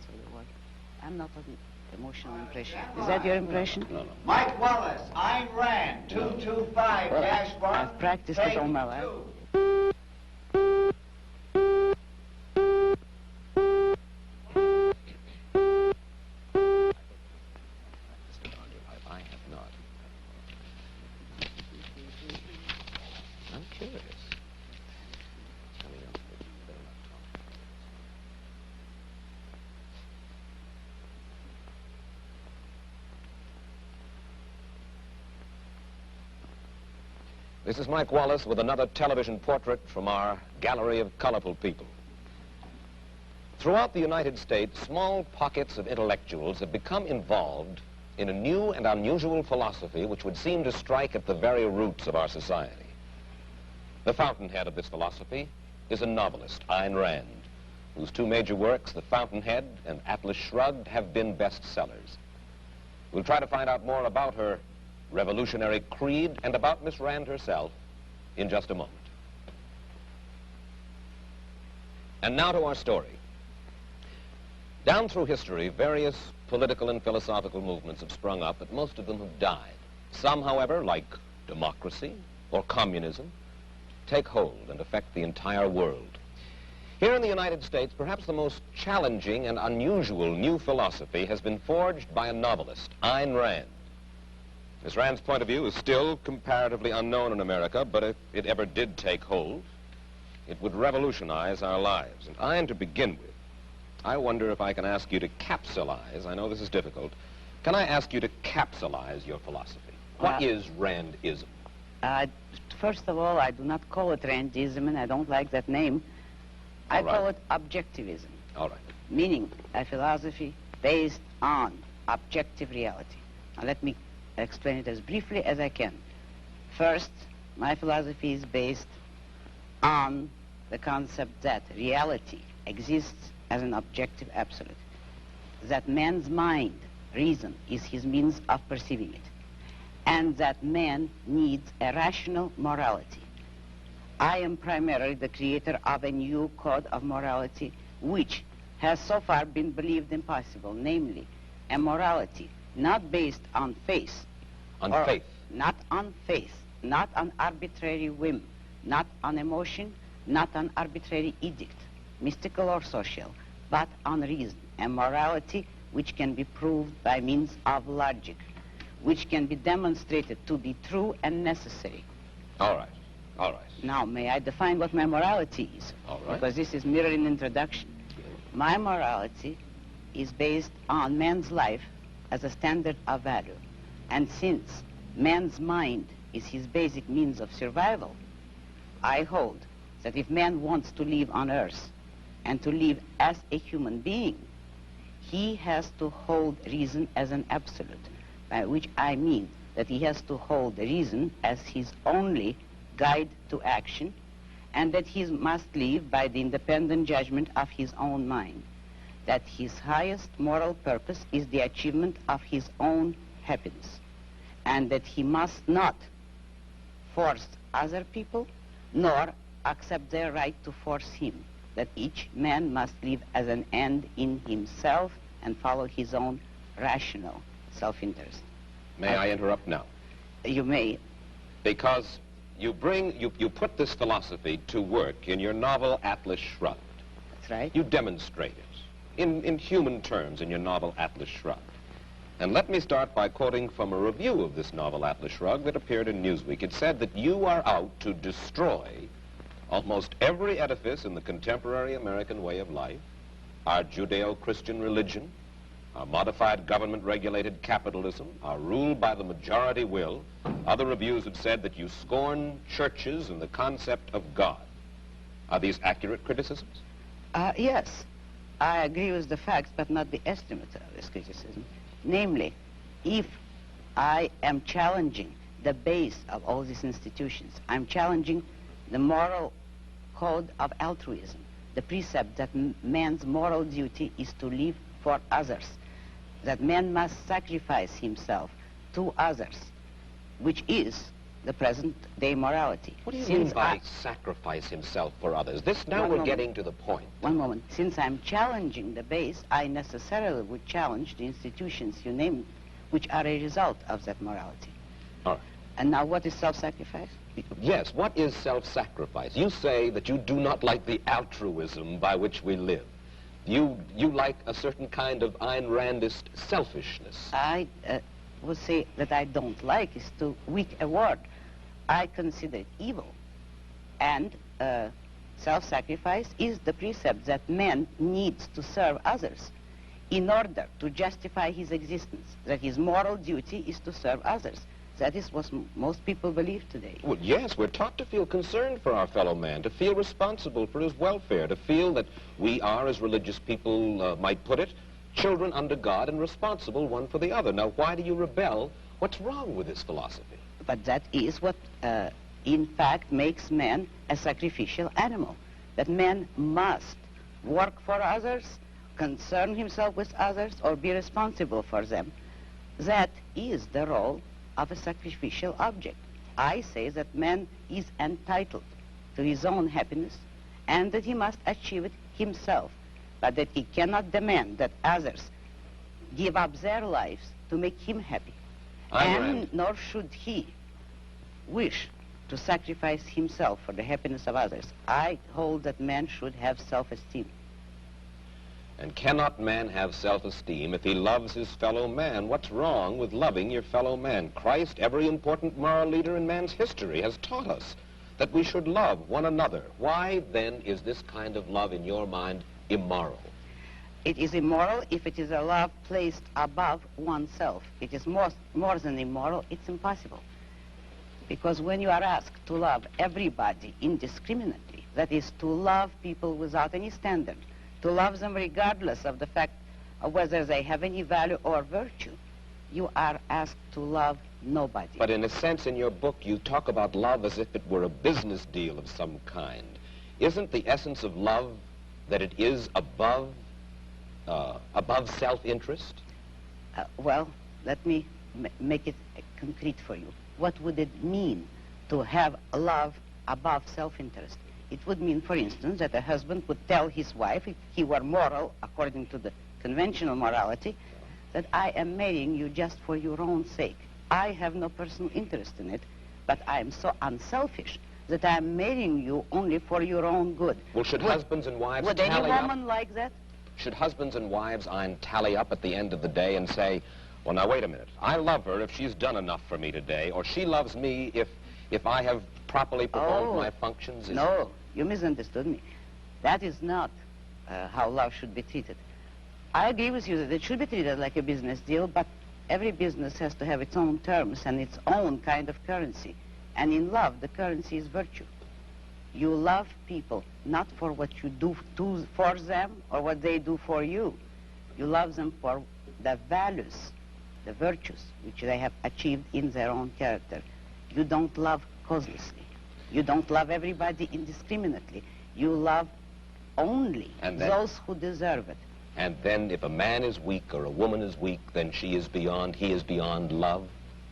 sense of the word. I'm not an emotional impression. Is that your impression? No. Mike Wallace, Ayn Rand, 225, Well, dash 1. I've practiced it all my life. I have not. I'm curious. Coming up, but better not talk. This is Mike Wallace with another television portrait from our gallery of colorful people. Throughout the United States, small pockets of intellectuals have become involved in a new and unusual philosophy which would seem to strike at the very roots of our society. The fountainhead of this philosophy is a novelist, Ayn Rand, whose two major works, The Fountainhead and Atlas Shrugged, have been bestsellers. We'll try to find out more about her revolutionary creed and about Miss Rand herself in just a moment. And now to our story. Down through history, various political and philosophical movements have sprung up, but most of them have died. Some, however, like democracy or communism, take hold and affect the entire world. Here in the United States, perhaps the most challenging and unusual new philosophy has been forged by a novelist, Ayn Rand. Miss Rand's point of view is still comparatively unknown in America, but if it ever did take hold, it would revolutionize our lives. And Ayn, to begin with, I wonder if I can ask you to capsulize, I know this is difficult, can I ask you to capsulize your philosophy? What is Randism? First of all, I do not call it Randism, and I don't like that name. I call it objectivism. All right. Meaning a philosophy based on objective reality. Now let me explain it as briefly as I can. First, my philosophy is based on the concept that reality exists as an objective absolute, that man's mind, reason, is his means of perceiving it, and that man needs a rational morality. I am primarily the creator of a new code of morality which has so far been believed impossible, namely a morality not based on faith. On faith? Not on faith, not on arbitrary whim, not on emotion, not on arbitrary edict, mystical or social, but on reason, a morality which can be proved by means of logic, which can be demonstrated to be true and necessary. All right, all right. Now, may I define what my morality is? All right. Because this is merely an introduction. My morality is based on man's life as a standard of value. And since man's mind is his basic means of survival, I hold that if man wants to live on Earth and to live as a human being, he has to hold reason as an absolute, by which I mean that he has to hold reason as his only guide to action, and that he must live by the independent judgment of his own mind, that his highest moral purpose is the achievement of his own happiness, and that he must not force other people nor accept their right to force him, that each man must live as an end in himself and follow his own rational self-interest. May I interrupt now? You may. Because you put this philosophy to work in your novel Atlas Shrugged. That's right. You demonstrate it in human terms in your novel Atlas Shrugged. And let me start by quoting from a review of this novel Atlas Shrugged that appeared in Newsweek. It said that you are out to destroy almost every edifice in the contemporary American way of life, our Judeo-Christian religion, our modified government-regulated capitalism, our rule by the majority will. Other reviews have said that you scorn churches and the concept of God. Are these accurate criticisms? Yes, I agree with the facts, but not the estimate of this criticism. Namely, if I am challenging the base of all these institutions, I'm challenging the moral code of altruism, the precept that man's moral duty is to live for others, that man must sacrifice himself to others, which is the present-day morality. What do you Since mean by sacrifice himself for others? This, now we're getting to the point. One moment. Since I'm challenging the base, I necessarily would challenge the institutions you named, which are a result of that morality. All right. And now what is self-sacrifice? Yes, what is self-sacrifice? You say that you do not like the altruism by which we live. You like a certain kind of Ayn Randist selfishness. I would say that I don't like is too weak a word. I consider it evil. And self-sacrifice is the precept that man needs to serve others in order to justify his existence, that his moral duty is to serve others. That is what most people believe today. Well, yes, we're taught to feel concerned for our fellow man, to feel responsible for his welfare, to feel that we are, as religious people might put it, children under God and responsible one for the other. Now, why do you rebel? What's wrong with this philosophy? But that is what, in fact, makes man a sacrificial animal. That man must work for others, concern himself with others, or be responsible for them. That is the role of a sacrificial object. I say that man is entitled to his own happiness and that he must achieve it himself, but that he cannot demand that others give up their lives to make him happy. And nor should he wish to sacrifice himself for the happiness of others. I hold that man should have self-esteem. And cannot man have self-esteem if he loves his fellow man? What's wrong with loving your fellow man? Christ, every important moral leader in man's history, has taught us that we should love one another. Why, then, is this kind of love, in your mind, immoral? It is immoral if it is a love placed above oneself. It is more than immoral, it's impossible. Because when you are asked to love everybody indiscriminately, that is, to love people without any standard, to love them regardless of the fact of whether they have any value or virtue, you are asked to love nobody. But in a sense, in your book, you talk about love as if it were a business deal of some kind. Isn't the essence of love that it is above self-interest? Well, let me make it concrete for you. What would it mean to have love above self-interest? It would mean, for instance, that a husband would tell his wife, if he were moral, according to the conventional morality, that I am marrying you just for your own sake. I have no personal interest in it, but I am so unselfish that I am marrying you only for your own good. Well, should husbands and wives would tally any woman like that? Should husbands and wives tally up at the end of the day and say, well, now, wait a minute. I love her if she's done enough for me today, or she loves me if I have properly performed my functions? No, you misunderstood me. That is not how love should be treated. I agree with you that it should be treated like a business deal, but every business has to have its own terms and its own kind of currency. And in love, the currency is virtue. You love people not for what you do for them or what they do for you. You love them for the values, the virtues which they have achieved in their own character. You don't love causelessly. You don't love everybody indiscriminately. You love only those who deserve it. And then if a man is weak or a woman is weak, then he is beyond love?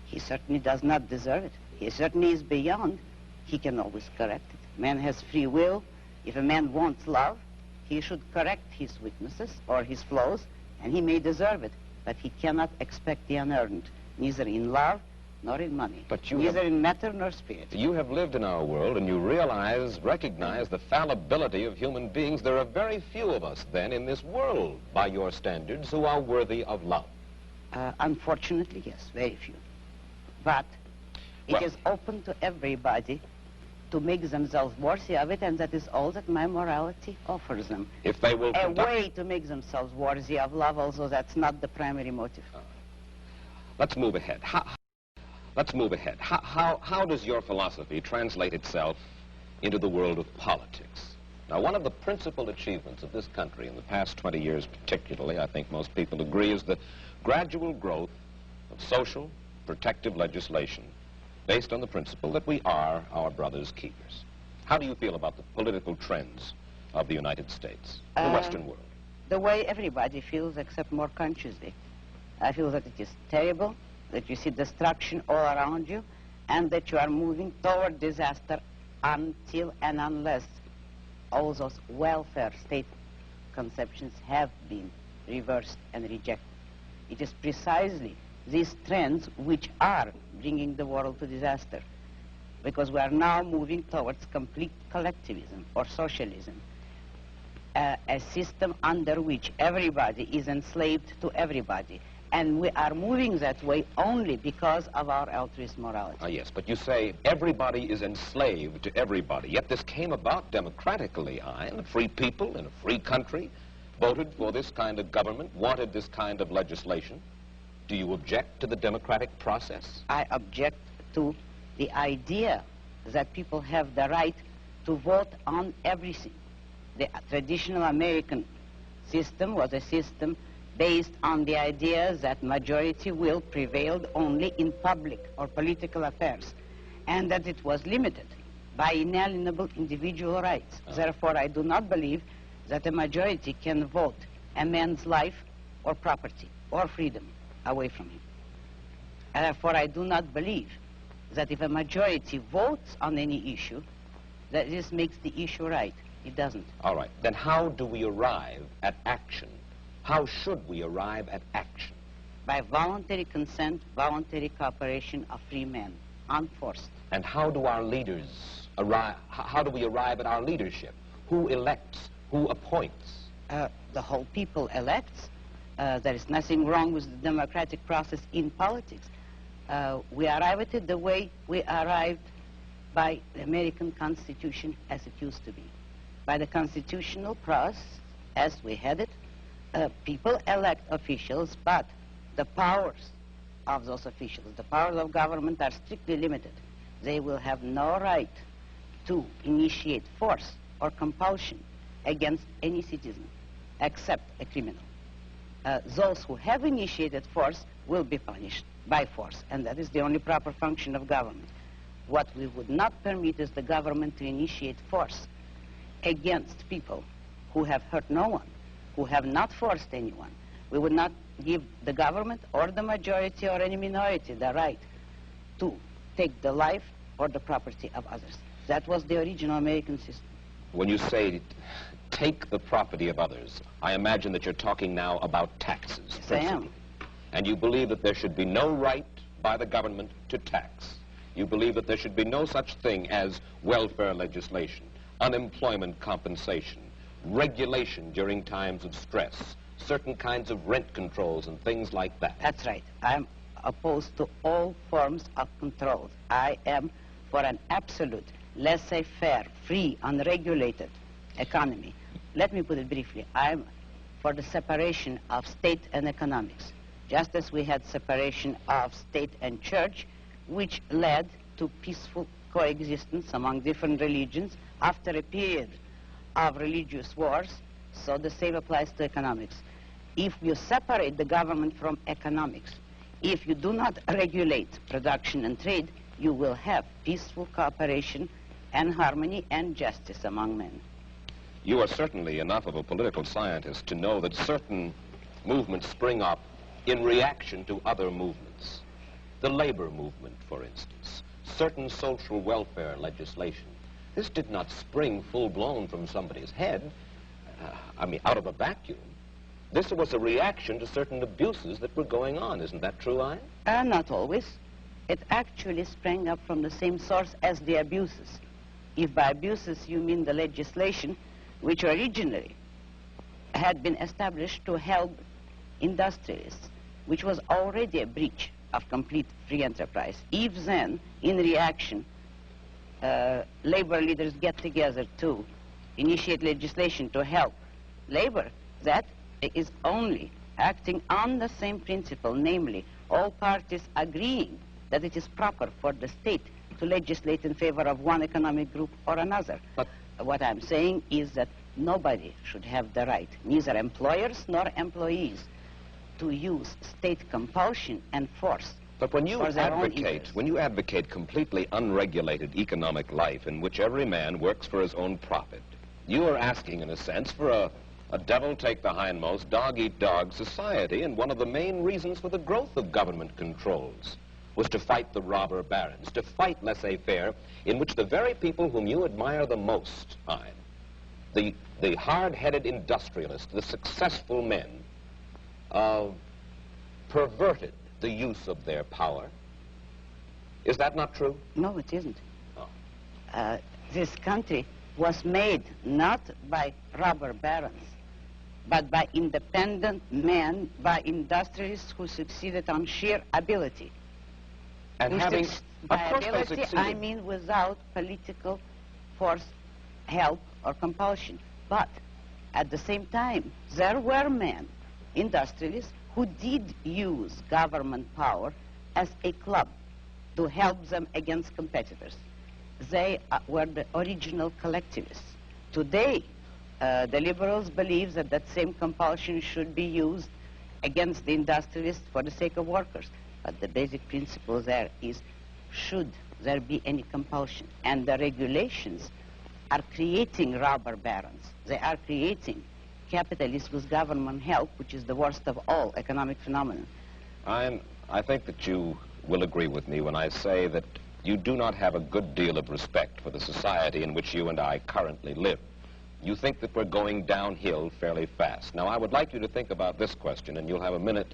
He certainly does not deserve it. He certainly is beyond. He can always correct it. Man has free will. If a man wants love, he should correct his weaknesses or his flaws, and he may deserve it. But he cannot expect the unearned, neither in love nor in money, neither in matter nor spirit. You have lived in our world, and you recognize the fallibility of human beings. There are very few of us, then, in this world, by your standards, who are worthy of love. Unfortunately, yes, very few. But it is open to everybody to make themselves worthy of it, and that is all that my morality offers them. If they will a way to make themselves worthy of love, although that's not the primary motive. Let's move ahead. Let's move ahead. How does your philosophy translate itself into the world of politics? Now, one of the principal achievements of this country in the past 20 years particularly, I think most people agree, is the gradual growth of social protective legislation based on the principle that we are our brother's keepers. How do you feel about the political trends of the United States, the Western world? The way everybody feels, except more consciously. I feel that it is terrible, that you see destruction all around you, and that you are moving toward disaster until and unless all those welfare state conceptions have been reversed and rejected. It is precisely these trends which are bringing the world to disaster, because we are now moving towards complete collectivism or socialism, a system under which everybody is enslaved to everybody. And we are moving that way only because of our altruist morality. Yes, but you say everybody is enslaved to everybody, yet this came about democratically, and free people in a free country voted for this kind of government, wanted this kind of legislation. Do you object to the democratic process? I object to the idea that people have the right to vote on everything. The traditional American system was a system based on the idea that majority will prevailed only in public or political affairs, and that it was limited by inalienable individual rights. Therefore, I do not believe that a majority can vote a man's life or property or freedom away from him. Therefore, I do not believe that if a majority votes on any issue, that this makes the issue right. It doesn't. All right. Then how do we arrive at action? How should we arrive at action? By voluntary consent, voluntary cooperation of free men, unforced. And how do our leaders arrive, how do we arrive at our leadership? Who elects? Who appoints? The whole people elects. There is nothing wrong with the democratic process in politics. We arrive at it the way we arrived by the American Constitution as it used to be. By the constitutional process as we had it, people elect officials, but the powers of those officials, the powers of government are strictly limited. They will have no right to initiate force or compulsion against any citizen except a criminal. Those who have initiated force will be punished by force, and that is the only proper function of government. What we would not permit is the government to initiate force against people who have hurt no one, who have not forced anyone. We would not give the government or the majority or any minority the right to take the life or the property of others. That was the original American system. When you say take the property of others, I imagine that you're talking now about taxes. Yes, I am. And you believe that there should be no right by the government to tax. You believe that there should be no such thing as welfare legislation, unemployment compensation, regulation during times of stress, certain kinds of rent controls and things like that. That's right. I'm opposed to all forms of controls. I am for an absolute, laissez-faire, free, unregulated economy. Let me put it briefly. I'm for the separation of state and economics, just as we had separation of state and church, which led to peaceful coexistence among different religions after a period of religious wars. So the same applies to economics. If you separate the government from economics, if you do not regulate production and trade, you will have peaceful cooperation and harmony and justice among men. You are certainly enough of a political scientist to know that certain movements spring up in reaction to other movements. The labor movement, for instance, certain social welfare legislation. This did not spring full-blown from somebody's head, out of a vacuum. This was a reaction to certain abuses that were going on. Isn't that true, Ian? Not always. It actually sprang up from the same source as the abuses. If by abuses you mean the legislation, which originally had been established to help industrialists, which was already a breach of complete free enterprise. If then, in reaction, labor leaders get together to initiate legislation to help labor, that is only acting on the same principle, namely, all parties agreeing that it is proper for the state to legislate in favor of one economic group or another. But what I'm saying is that nobody should have the right, neither employers nor employees, to use state compulsion and force. But when you for their own interests. advocate completely unregulated economic life in which every man works for his own profit, you are asking, in a sense, for a devil-take-the-hindmost, dog-eat-dog society, and one of the main reasons for the growth of government controls. was to fight the robber barons, to fight laissez-faire, in which the very people whom you admire the most, the hard-headed industrialists, the successful men, perverted the use of their power. Is that not true? No, it isn't. Oh. This country was made not by robber barons, but by independent men, by industrialists who succeeded on sheer ability. And having, by of course they ability, succeeded. I mean without political force, help, or compulsion. But at the same time, there were men, industrialists, who did use government power as a club to help them against competitors. They were the original collectivists. Today, the liberals believe that that same compulsion should be used against the industrialists for the sake of workers. But the basic principle there is, should there be any compulsion? And the regulations are creating robber barons. They are creating capitalists with government help, which is the worst of all economic phenomena. I think that you will agree with me when I say that you do not have a good deal of respect for the society in which you and I currently live. You think that we're going downhill fairly fast. Now, I would like you to think about this question, and you'll have a minute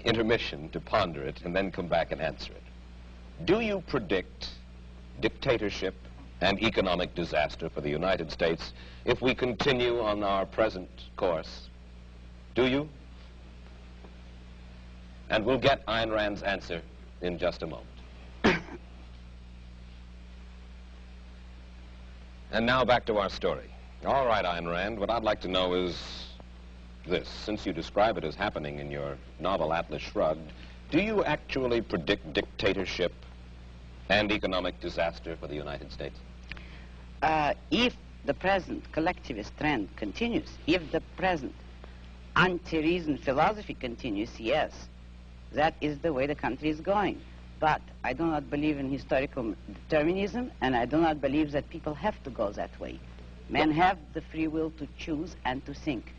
intermission to ponder it, and then come back and answer it. Do you predict dictatorship and economic disaster for the United States if we continue on our present course? Do you? And we'll get Ayn Rand's answer in just a moment. And now back to our story. All right, Ayn Rand, what I'd like to know is this. Since you describe it as happening in your novel Atlas Shrugged, do you actually predict dictatorship and economic disaster for the United States? If the present collectivist trend continues, if the present anti-reason philosophy continues, yes, that is the way the country is going. But I do not believe in historical determinism, and I do not believe that people have to go that way. Men have the free will to choose and to think.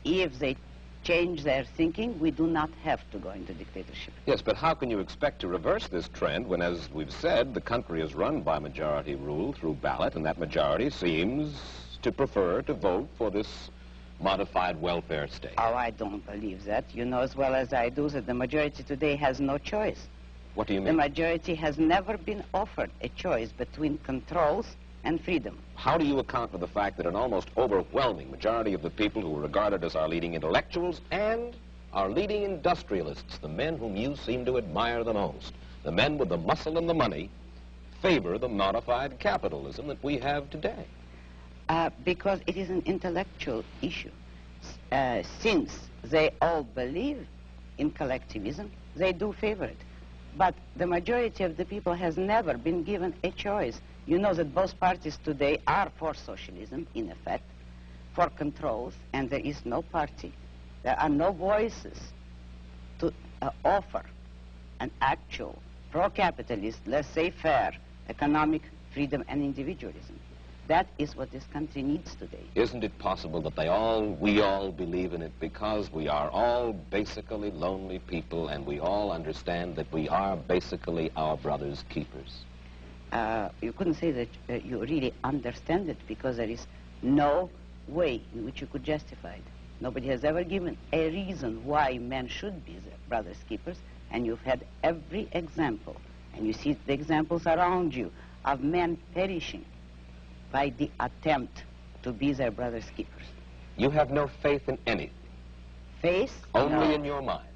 If they change their thinking, we do not have to go into dictatorship. Yes, but how can you expect to reverse this trend when, as we've said, the country is run by majority rule through ballot, and that majority seems to prefer to vote for this modified welfare state? Oh, I don't believe that. You know as well as I do that the majority today has no choice. What do you The mean? majority has never been offered a choice between controls and freedom. How do you account for the fact that an almost overwhelming majority of the people who are regarded as our leading intellectuals and our leading industrialists, the men whom you seem to admire the most, the men with the muscle and the money, favor the modified capitalism that we have today? Because it is an intellectual issue. Since they all believe in collectivism, they do favor it. But the majority of the people has never been given a choice. You know that both parties today are for socialism, in effect, for controls, and there is no party. There are no voices to offer an actual pro-capitalist, laissez-faire economic freedom and individualism. That is what this country needs today. Isn't it possible that we all believe in it because we are all basically lonely people and we all understand that we are basically our brother's keepers? You couldn't say that you really understand it because there is no way in which you could justify it. Nobody has ever given a reason why men should be their brother's keepers, and you've had every example, and you see the examples around you of men perishing by the attempt to be their brother's keepers. You have no faith in anything. Faith? Only No. in your mind.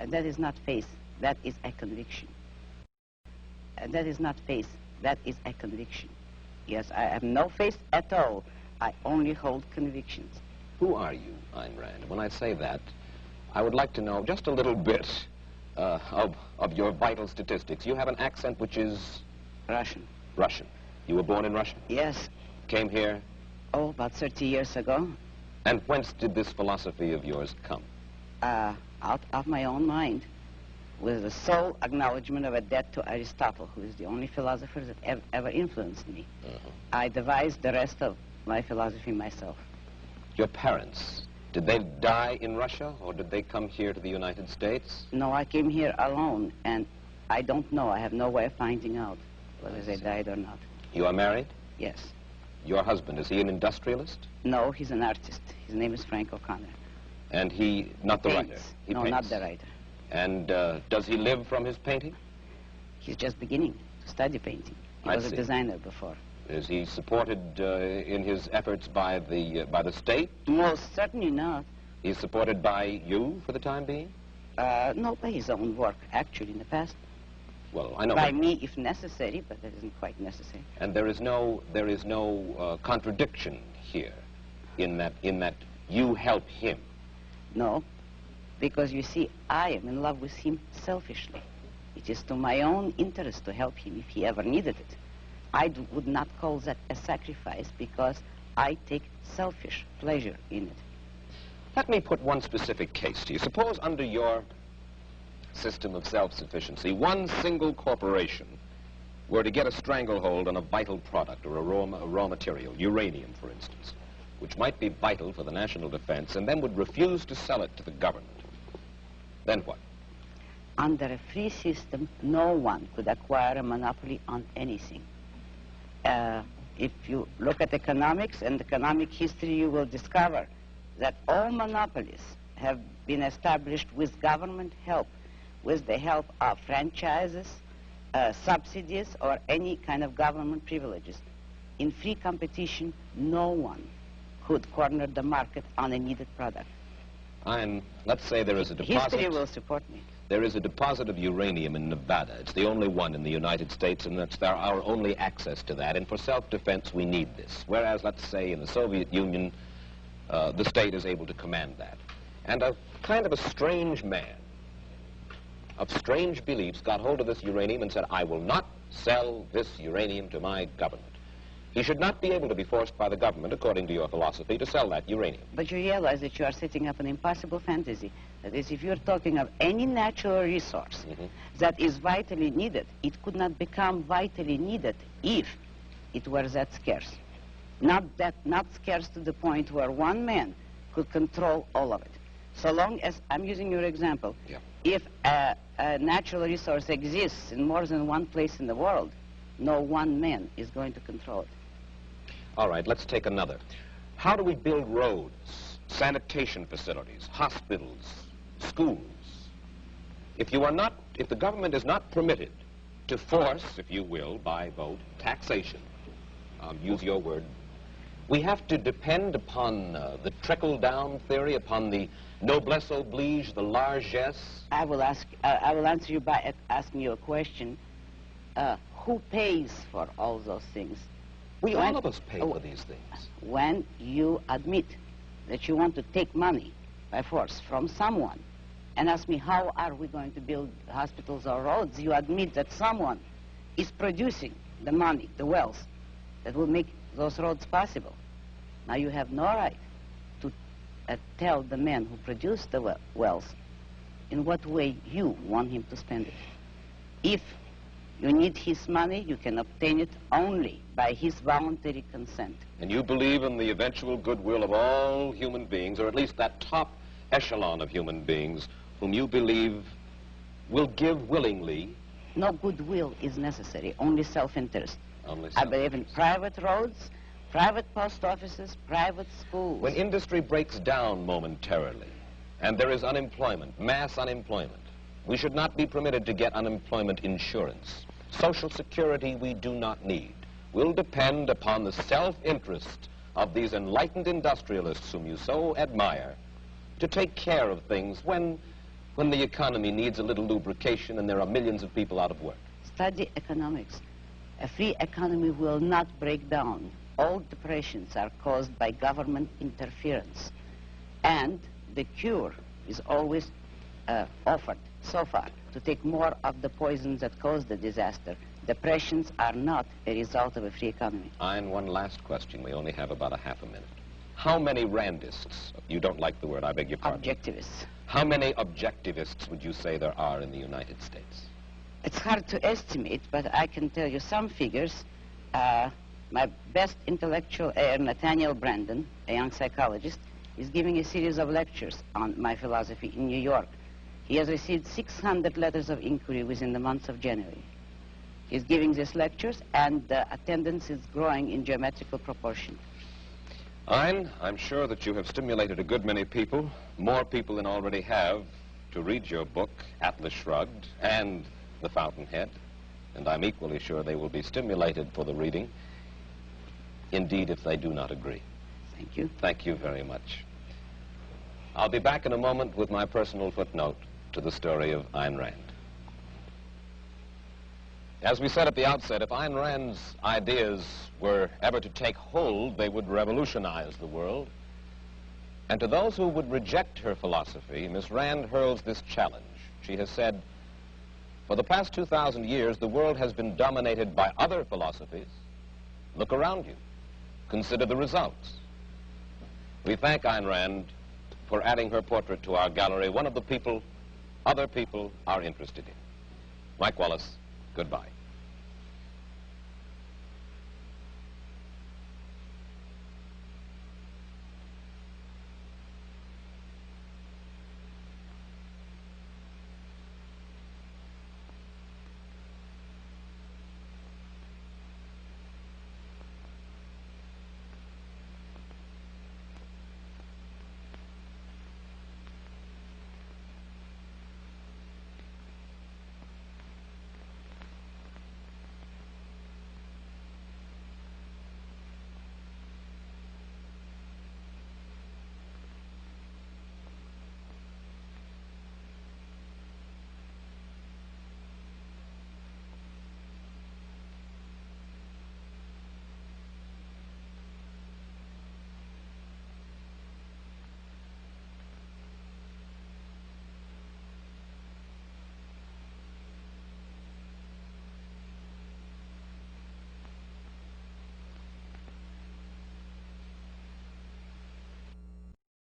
That is not faith. That is a conviction. That is not faith. That is a conviction. Yes, I have no faith at all. I only hold convictions. Who are you, Ayn Rand? When I say that, I would like to know just a little bit of your vital statistics. You have an accent which is Russian. Russian. You were born in Russia? Yes. Came here? Oh, about 30 years ago. And whence did this philosophy of yours come? Out of my own mind, with the sole acknowledgement of a debt to Aristotle, who is the only philosopher that ever influenced me. I devised the rest of my philosophy myself. Your parents, did they die in Russia, or did they come here to the United States? No, I came here alone, and I don't know. I have no way of finding out whether they died or not. You are married? Yes. Your husband, is he an industrialist? No, he's an artist. His name is Frank O'Connor. And he, not the Paints. writer? He No, paints. not the writer. And does he live from his painting? He's just beginning to study painting. He I was see. a designer before. Is he supported in his efforts by the state? Most certainly not. He's supported by you for the time being? No, by his own work, actually, in the past. Well, I know. By but- me, if necessary, but that isn't quite necessary. And there is no contradiction here, in that you help him. No, because you see, I am in love with him selfishly. It is to my own interest to help him if he ever needed it. Would not call that a sacrifice because I take selfish pleasure in it. Let me put one specific case to you. Suppose under your system of self-sufficiency, one single corporation were to get a stranglehold on a vital product or a raw material, uranium, for instance, which might be vital for the national defense, and then would refuse to sell it to the government. Then what? Under a free system, no one could acquire a monopoly on anything. If you look at economics and economic history, you will discover that all monopolies have been established with government help, with the help of franchises, subsidies, or any kind of government privileges. In free competition, no one could corner the market on a needed product. And let's say there is a deposit. History will support me. There is a deposit of uranium in Nevada. It's the only one in the United States, and it's our only access to that. And for self-defense, we need this. Whereas, let's say, in the Soviet Union, the state is able to command that. And a kind of a strange man of strange beliefs got hold of this uranium and said, I will not sell this uranium to my government. He should not be able to be forced by the government, according to your philosophy, to sell that uranium. But you realize that you are setting up an impossible fantasy. That is, if you're talking of any natural resource that is vitally needed, it could not become vitally needed if it were that scarce. Not scarce to the point where one man could control all of it. So long as, I'm using your example, if a natural resource exists in more than one place in the world, no one man is going to control it. All right, let's take another. How do we build roads, sanitation facilities, hospitals, schools? If the government is not permitted to force, if you will, by vote, taxation, I'll use your word, we have to depend upon the trickle-down theory, upon the noblesse oblige, the largesse. I will answer you by asking you a question. Who pays for all those things? All of us pay for these things. When you admit that you want to take money by force from someone and ask me how are we going to build hospitals or roads, you admit that someone is producing the money, the wealth, that will make those roads possible. Now you have no right to tell the man who produced the wealth in what way you want him to spend it. If you need his money, you can obtain it only by his voluntary consent. And you believe in the eventual goodwill of all human beings, or at least that top echelon of human beings, whom you believe will give willingly. No goodwill is necessary, only self-interest. Only I believe in private roads, private post offices, private schools. When industry breaks down momentarily, and there is unemployment, mass unemployment, we should not be permitted to get unemployment insurance. Social Security we do not need. Will depend upon the self-interest of these enlightened industrialists whom you so admire to take care of things when the economy needs a little lubrication and there are millions of people out of work. Study economics. A free economy will not break down. All depressions are caused by government interference. And the cure is always offered so far to take more of the poisons that cause the disaster. Depressions are not a result of a free economy. And one last question. We only have about a half a minute. How many Randists, you don't like the word, I beg your pardon. Objectivists. How many objectivists would you say there are in the United States? It's hard to estimate, but I can tell you some figures. My best intellectual, Nathaniel Brandon, a young psychologist, is giving a series of lectures on my philosophy in New York. He has received 600 letters of inquiry within the month of January. He's giving these lectures, and the attendance is growing in geometrical proportion. Ein, I'm sure that you have stimulated a good many people, more people than already have, to read your book, Atlas Shrugged, and The Fountainhead. And I'm equally sure they will be stimulated for the reading, indeed, if they do not agree. Thank you. Thank you very much. I'll be back in a moment with my personal footnote to the story of Ayn Rand. As we said at the outset, if Ayn Rand's ideas were ever to take hold, they would revolutionize the world. And to those who would reject her philosophy, Miss Rand hurls this challenge. She has said, for the past 2,000 years, the world has been dominated by other philosophies. Look around you. Consider the results. We thank Ayn Rand for adding her portrait to our gallery, one of the people other people are interested in. Mike Wallace, goodbye.